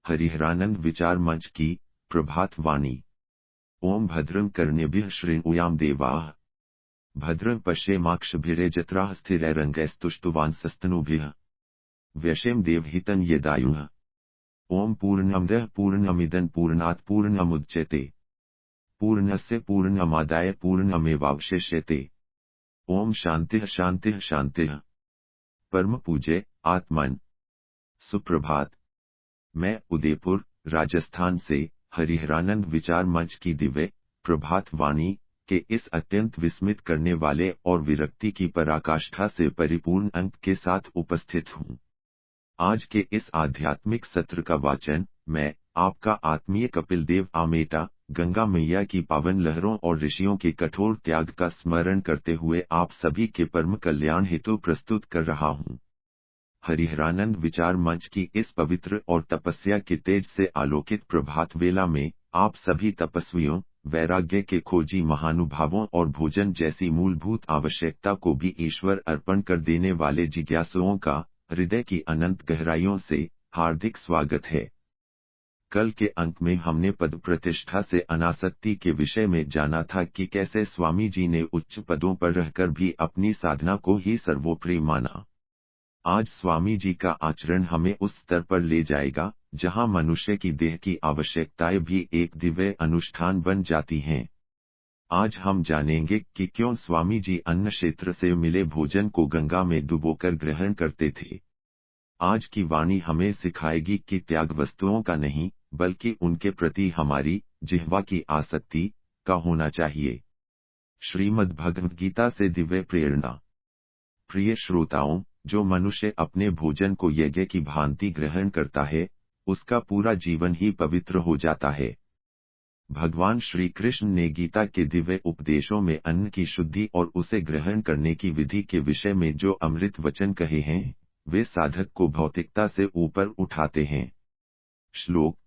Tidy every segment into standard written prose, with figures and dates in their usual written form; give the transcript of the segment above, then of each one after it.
हरिहरानंद विचार मंच की प्रभात वाणी। ओम भद्रं कर्णेभ्यः शृणुयाम देवाः। भद्रं पश्येमाक्षभिर्यजत्राः स्थिरैरङ्गैस्तुष्टुवांसस्तनूभिः। व्यशेम देवहितं यदायुः। ओम पूर्णमदः पूर्णमिदं पूर्णात् पूर्णमुदच्यते। पूर्णस्य पूर्णमादाय पूर्णमेवावशिष्यते। ओम शांतिः शांतिः शांतिः। परम पूज्य आत्मन सुप्रभात। मैं उदयपुर राजस्थान से हरिहरानंद विचार मंच की दिव्य प्रभात वाणी के इस अत्यंत विस्मित करने वाले और विरक्ति की पराकाष्ठा से परिपूर्ण अंक के साथ उपस्थित हूँ। आज के इस आध्यात्मिक सत्र का वाचन मैं आपका आत्मीय कपिल देव आमेटा गंगा मैया की पावन लहरों और ऋषियों के कठोर त्याग का स्मरण करते हुए आप सभी के परम कल्याण हेतु प्रस्तुत कर रहा हूँ। हरिहरानंद विचार मंच की इस पवित्र और तपस्या के तेज से आलोकित प्रभात वेला में आप सभी तपस्वियों, वैराग्य के खोजी महानुभावों और भोजन जैसी मूलभूत आवश्यकता को भी ईश्वर अर्पण कर देने वाले जिज्ञासुओं का हृदय की अनंत गहराइयों से हार्दिक स्वागत है। कल के अंक में हमने पद प्रतिष्ठा से अनासक्ति के विषय में जाना था कि कैसे स्वामी जी ने उच्च पदों पर रहकर भी अपनी साधना को ही सर्वोपरि माना। आज स्वामी जी का आचरण हमें उस स्तर पर ले जाएगा जहां मनुष्य की देह की आवश्यकताएं भी एक दिव्य अनुष्ठान बन जाती हैं। आज हम जानेंगे कि क्यों स्वामी जी अन्न क्षेत्र से मिले भोजन को गंगा में डुबोकर ग्रहण करते थे। आज की वाणी हमें सिखाएगी कि त्याग वस्तुओं का नहीं बल्कि उनके प्रति हमारी जिह्वा की आसक्ति का होना चाहिए। श्रीमद् भगवद गीता से दिव्य प्रेरणा। प्रिय श्रोताओं, जो मनुष्य अपने भोजन को यज्ञ की भांति ग्रहण करता है, उसका पूरा जीवन ही पवित्र हो जाता है। भगवान श्री कृष्ण ने गीता के दिव्य उपदेशों में अन्न की शुद्धि और उसे ग्रहण करने की विधि के विषय में जो अमृत वचन कहे हैं, वे साधक को भौतिकता से ऊपर उठाते हैं। श्लोक।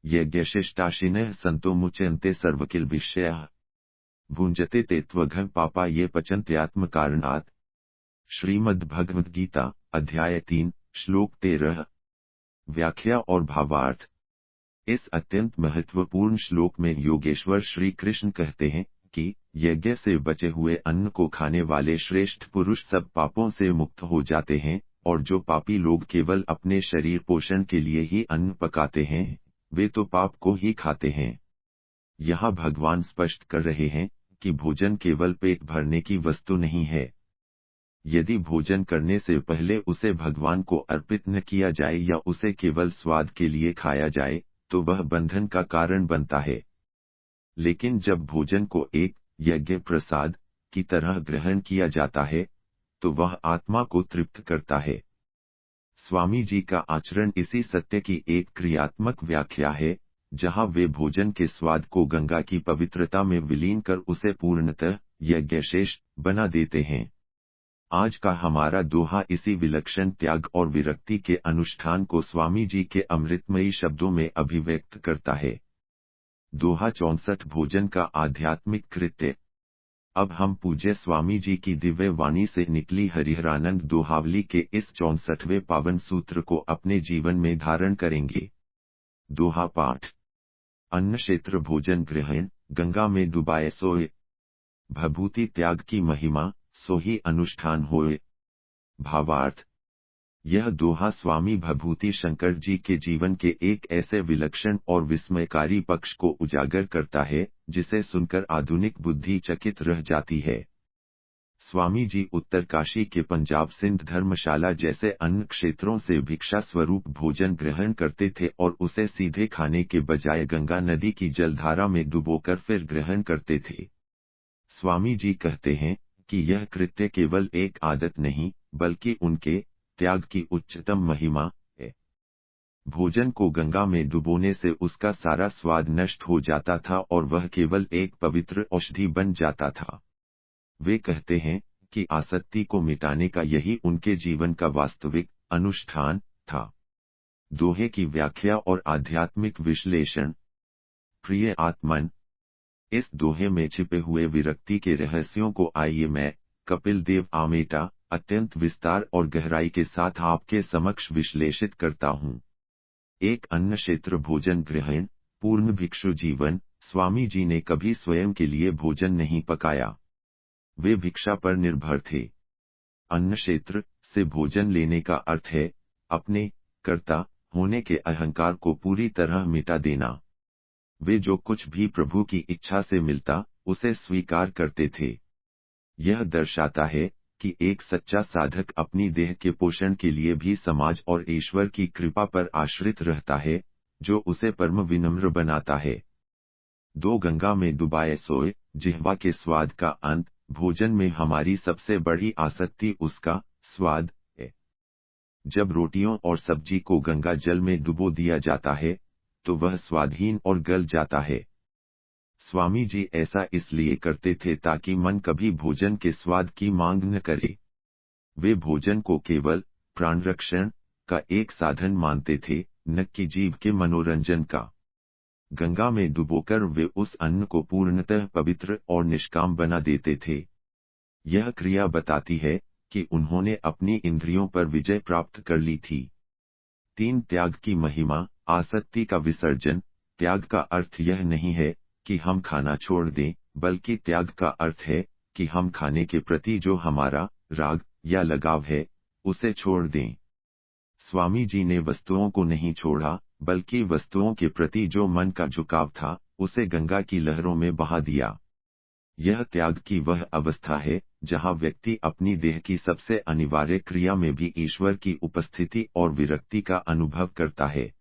यज्ञशिष्टाशिनः संतो मुच्यन्ते सर्वकिल विषयः। भुंजते ते त्वघं पापा ये पचन्त्यात्म कारणात्। श्रीमद् भगवद गीता अध्याय 3 श्लोक 13। व्याख्या और भावार्थ। इस अत्यंत महत्वपूर्ण श्लोक में योगेश्वर श्री कृष्ण कहते हैं कि यज्ञ से बचे हुए अन्न को खाने वाले श्रेष्ठ पुरुष सब पापों से मुक्त हो जाते हैं, और जो पापी लोग केवल अपने शरीर पोषण के लिए ही अन्न पकाते हैं, वे तो पाप को ही खाते हैं। यहाँ भगवान स्पष्ट कर रहे हैं कि भोजन केवल पेट भरने की वस्तु नहीं है। यदि भोजन करने से पहले उसे भगवान को अर्पित न किया जाए या उसे केवल स्वाद के लिए खाया जाए, तो वह बंधन का कारण बनता है। लेकिन जब भोजन को एक यज्ञ प्रसाद की तरह ग्रहण किया जाता है, तो वह आत्मा को तृप्त करता है। स्वामी जी का आचरण इसी सत्य की एक क्रियात्मक व्याख्या है, जहां वे भोजन के स्वाद को गंगा की पवित्रता में विलीन कर उसे पूर्णतः यज्ञश्रेष्ठ बना देते हैं। आज का हमारा दोहा इसी विलक्षण त्याग और विरक्ति के अनुष्ठान को स्वामी जी के अमृतमयी शब्दों में अभिव्यक्त करता है। दोहा 64 भोजन का आध्यात्मिक कृत्य। अब हम पूज्य स्वामी जी की दिव्य वाणी से निकली हरिहरानंद दोहावली के इस 64वें पावन सूत्र को अपने जीवन में धारण करेंगे। दोहा पाठ। अन्न क्षेत्र भोजन ग्रहण, गंगा में डुबाए सोए। भभूति त्याग की महिमा, सो ही अनुष्ठान होए। भावार्थ। यह दोहा स्वामी भभूति शंकर जी के जीवन के एक ऐसे विलक्षण और विस्मयकारी पक्ष को उजागर करता है, जिसे सुनकर आधुनिक बुद्धि चकित रह जाती है। स्वामी जी उत्तरकाशी के पंजाब सिंध धर्मशाला जैसे अन्य क्षेत्रों से भिक्षा स्वरूप भोजन ग्रहण करते थे और उसे सीधे खाने के बजाय गंगा नदी की जलधारा में डुबोकर फिर ग्रहण करते थे। स्वामी जी कहते हैं कि यह कृत्य केवल एक आदत नहीं, बल्कि उनके त्याग की उच्चतम महिमा है। भोजन को गंगा में डुबोने से उसका सारा स्वाद नष्ट हो जाता था और वह केवल एक पवित्र औषधि बन जाता था। वे कहते हैं कि आसक्ति को मिटाने का यही उनके जीवन का वास्तविक अनुष्ठान था। दोहे की व्याख्या और आध्यात्मिक विश्लेषण। प्रिय आत्मन, इस दोहे में छिपे हुए विरक्ति के रहस्यों को आइए मैं, कपिल देव आमेटा, अत्यंत विस्तार और गहराई के साथ आपके समक्ष विश्लेषित करता हूँ। एक अन्न क्षेत्र भोजन ग्रहण, पूर्ण भिक्षु जीवन। स्वामी जी ने कभी स्वयं के लिए भोजन नहीं पकाया, वे भिक्षा पर निर्भर थे। अन्न क्षेत्र से भोजन लेने का अर्थ है अपने कर्ता होने के अहंकार को पूरी तरह मिटा देना। वे जो कुछ भी प्रभु की इच्छा से मिलता उसे स्वीकार करते थे। यह दर्शाता है कि एक सच्चा साधक अपनी देह के पोषण के लिए भी समाज और ईश्वर की कृपा पर आश्रित रहता है, जो उसे परम विनम्र बनाता है। दो गंगा में डुबाए सोए जिह्वा के स्वाद का अंत। भोजन में हमारी सबसे बड़ी आसक्ति उसका स्वाद है। जब रोटियों और सब्जी को गंगा जल में डुबो दिया जाता है तो वह स्वादहीन और गल जाता है। स्वामी जी ऐसा इसलिए करते थे ताकि मन कभी भोजन के स्वाद की मांग न करे। वे भोजन को केवल प्राण रक्षण का एक साधन मानते थे, न कि जीव के मनोरंजन का। गंगा में डुबोकर वे उस अन्न को पूर्णतः पवित्र और निष्काम बना देते थे। यह क्रिया बताती है कि उन्होंने अपनी इंद्रियों पर विजय प्राप्त कर ली थी। 3 त्याग की महिमा। आसक्ति का विसर्जन। त्याग का अर्थ यह नहीं है कि हम खाना छोड़ दें, बल्कि त्याग का अर्थ है कि हम खाने के प्रति जो हमारा राग या लगाव है उसे छोड़ दें। स्वामी जी ने वस्तुओं को नहीं छोड़ा, बल्कि वस्तुओं के प्रति जो मन का झुकाव था उसे गंगा की लहरों में बहा दिया। यह त्याग की वह अवस्था है जहां व्यक्ति अपनी देह की सबसे अनिवार्य क्रिया में भी ईश्वर की उपस्थिति और विरक्ति का अनुभव करता है।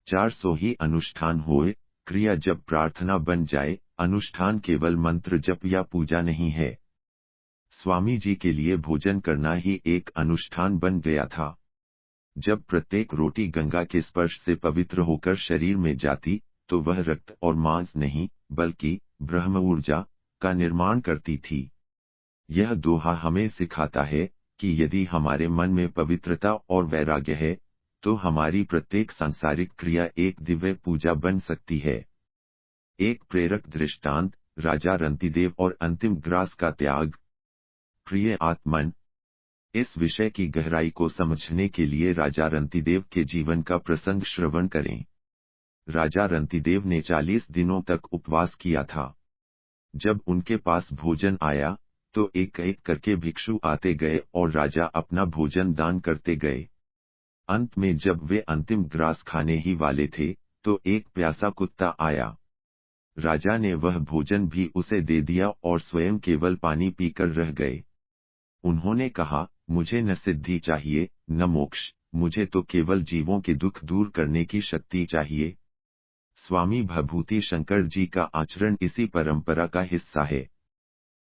400 ही अनुष्ठान होए, क्रिया जब प्रार्थना बन जाए। अनुष्ठान केवल मंत्र जप या पूजा नहीं है। स्वामी जी के लिए भोजन करना ही एक अनुष्ठान बन गया था। जब प्रत्येक रोटी गंगा के स्पर्श से पवित्र होकर शरीर में जाती तो वह रक्त और मांस नहीं, बल्कि ब्रह्म ऊर्जा का निर्माण करती थी। यह दोहा हमें सिखाता है कि यदि हमारे मन में पवित्रता और वैराग्य है तो हमारी प्रत्येक सांसारिक क्रिया एक दिव्य पूजा बन सकती है। एक प्रेरक दृष्टांत, राजा रंतिदेव और अंतिम ग्रास का त्याग। प्रिय आत्मन, इस विषय की गहराई को समझने के लिए राजा रंतिदेव के जीवन का प्रसंग श्रवण करें। राजा रंतिदेव ने 40 दिनों तक उपवास किया था। जब उनके पास भोजन आया तो एक एक करके भिक्षु आते गए और राजा अपना भोजन दान करते गए। अंत में जब वे अंतिम ग्रास खाने ही वाले थे तो एक प्यासा कुत्ता आया। राजा ने वह भोजन भी उसे दे दिया और स्वयं केवल पानी पीकर रह गए। उन्होंने कहा, मुझे न सिद्धि चाहिए न मोक्ष, मुझे तो केवल जीवों के दुख दूर करने की शक्ति चाहिए। स्वामी भभूति शंकर जी का आचरण इसी परंपरा का हिस्सा है।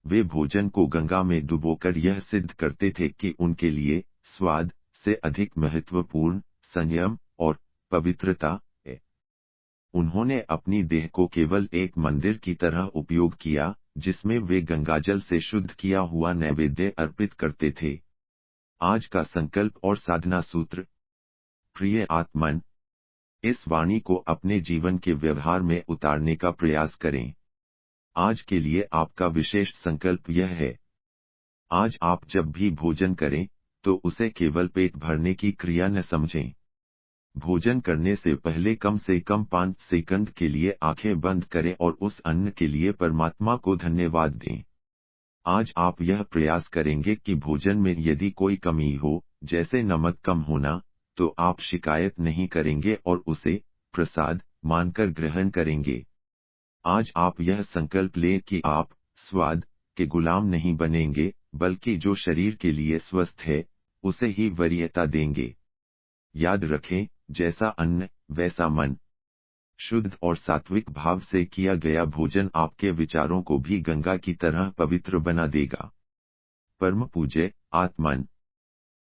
वे भोजन को गंगा में डुबोकर यह सिद्ध करते थे कि उनके लिए स्वाद से अधिक महत्वपूर्ण संयम और पवित्रता है। उन्होंने अपनी देह को केवल एक मंदिर की तरह उपयोग किया जिसमें वे गंगाजल से शुद्ध किया हुआ नैवेद्य अर्पित करते थे। आज का संकल्प और साधना सूत्र। प्रिय आत्मन, इस वाणी को अपने जीवन के व्यवहार में उतारने का प्रयास करें। आज के लिए आपका विशेष संकल्प यह है, आज आप जब भी भोजन करें तो उसे केवल पेट भरने की क्रिया न समझें। भोजन करने से पहले कम से कम 5 सेकंड के लिए आंखें बंद करें और उस अन्न के लिए परमात्मा को धन्यवाद दें। आज आप यह प्रयास करेंगे कि भोजन में यदि कोई कमी हो, जैसे नमक कम होना, तो आप शिकायत नहीं करेंगे और उसे प्रसाद मानकर ग्रहण करेंगे। आज आप यह संकल्प लें कि आप स्वाद के गुलाम नहीं बनेंगे, बल्कि जो शरीर के लिए स्वस्थ है उसे ही वरीयता देंगे। याद रखें, जैसा अन्न वैसा मन। शुद्ध और सात्विक भाव से किया गया भोजन आपके विचारों को भी गंगा की तरह पवित्र बना देगा। परम पूज्य आत्मन,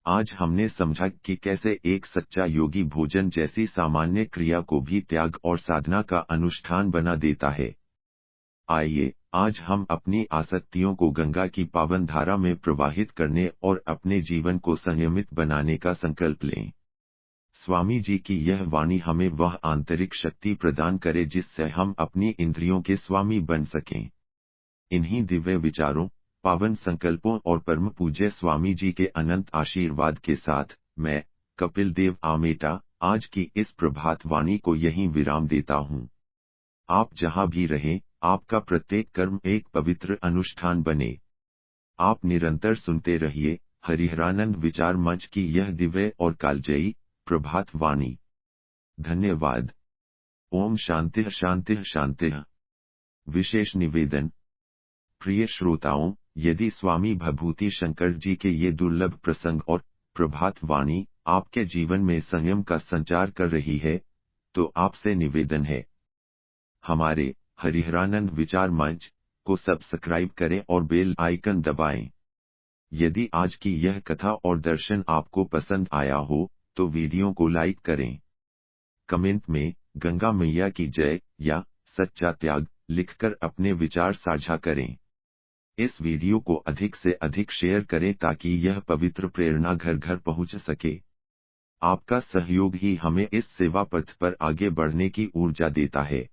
आज हमने समझा कि कैसे एक सच्चा योगी भोजन जैसी सामान्य क्रिया को भी त्याग और साधना का अनुष्ठान बना देता है। आइए, आज हम अपनी आसक्तियों को गंगा की पावन धारा में प्रवाहित करने और अपने जीवन को संयमित बनाने का संकल्प लें। स्वामी जी की यह वाणी हमें वह आंतरिक शक्ति प्रदान करे जिससे हम अपनी इंद्रियों के स्वामी बन सकें। इन्हीं दिव्य विचारों, पावन संकल्पों और परम पूज्य स्वामी जी के अनंत आशीर्वाद के साथ मैं कपिल देव आमेटा आज की इस प्रभात वाणी को यहीं विराम देता हूँ। आप जहाँ भी रहें, आपका प्रत्येक कर्म एक पवित्र अनुष्ठान बने। आप निरंतर सुनते रहिए हरिहरानंद विचार मंच की यह दिव्य और कालजयी प्रभात वाणी। धन्यवाद। ओम शांतिः शांतिः शांतिः। विशेष निवेदन। प्रिय श्रोताओं, यदि स्वामी भभूति शंकर जी के ये दुर्लभ प्रसंग और प्रभात वाणी आपके जीवन में संयम का संचार कर रही है, तो आपसे निवेदन है, हमारे हरिहरानंद विचार मंच को सब्सक्राइब करें और बेल आइकन दबाएं। यदि आज की यह कथा और दर्शन आपको पसंद आया हो, तो वीडियो को लाइक करें। कमेंट में गंगा मैया की जय या सच्चा त्याग लिखकर अपने विचार साझा करें। इस वीडियो को अधिक से अधिक शेयर करें ताकि यह पवित्र प्रेरणा घर घर पहुंच सके। आपका सहयोग ही हमें इस सेवा पथ पर आगे बढ़ने की ऊर्जा देता है।